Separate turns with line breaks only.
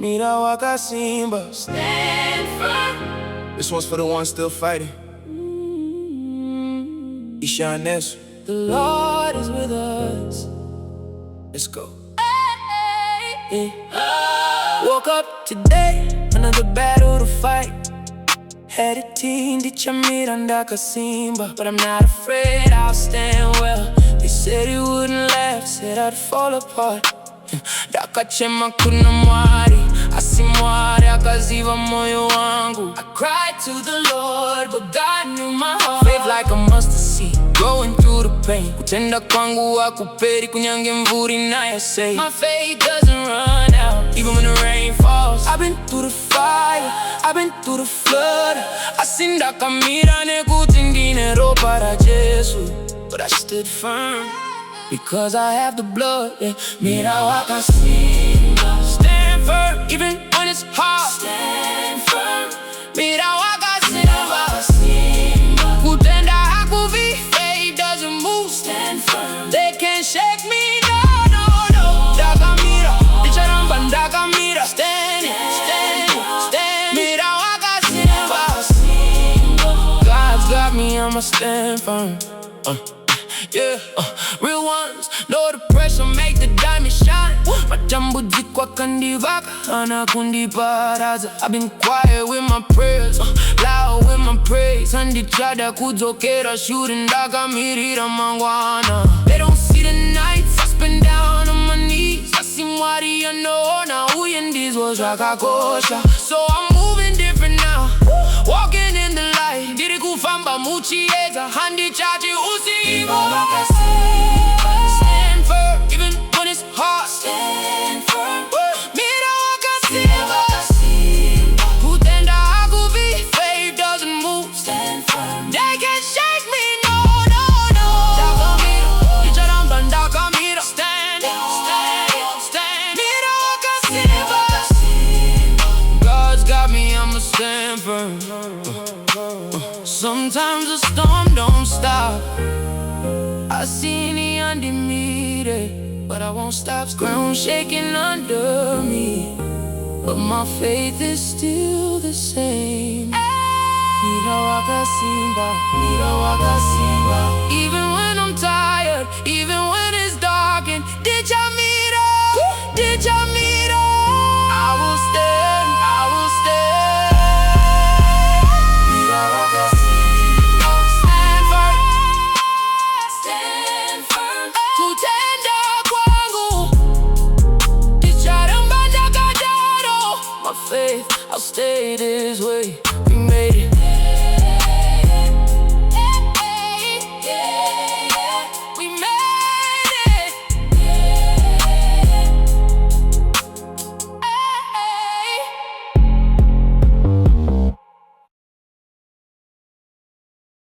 Mira Wakasimba.
Stand firm.
This one's for the ones still fighting. Ephesians.
The Lord is with us.
Let's go.
Hey. Woke up today, another battle to fight. Had a team, Mira Wakasimba, but I'm not afraid, I'll stand well. They said it wouldn't last, said I'd fall apart. Dakachema kuna mwari, asimwari akaziva moyo wangu. I cried to the Lord, but God knew my heart. Faith like a mustard seed, going through the pain. Kutenda kwangu wakuperi, kunyange mvuri na ya say. My faith doesn't run out, even when the rain falls. I've been through the fire, I've been through the flood. Asinda kamira nekutindine ro para Jesu, but I stood firm because I have the blood, yeah. Mira Wakasimba. Stand firm, even when it's hard. Stand firm. Mira Wakasimba. Kutenda hakuvi, faith doesn't move. Stand firm. They can't shake me, no, no, no. Dakamira, icharamba dakamira. Stand, stand, stand. Mira Wakasimba. God's got me, I'ma stand firm. Yeah, real ones know the pressure make the diamond shine. Majambo jikwa kandivaka, ana kundiparaza. I've been quiet with my prayers, loud with my praise. Handichada kudzokera shooting ndakamirira mangwana. They don't see the nights I spend down on my knees. Asimwari anoona uye ndizvo zvakakosha. So I'm moving different now, walking in the light. Ndiri kufamba muchiedza, handichati usiku. Stand firm, even when it's hard. Stand firm. Mira Wakasimba. Kutenda hakuvi, faith doesn't move. Stand firm. They can't shake me, no, no, no. Dakamira, icharamba dakamira. Stand, stand, stand. Mira Wakasimba. God's got me, I'ma stand firm. Sometimes the storm don't stop. I seen the undefeated, but I won't stop. Ground shaking under me, but my faith is still the same. Mira Wakasimba, Mira Wakasimba. Even when I'm tired, even when it's dark, and did ya Mira? Did ya Mira? I will stand, I will stand. Mira Wakasimba. Faith, I'll stay this way. We made it.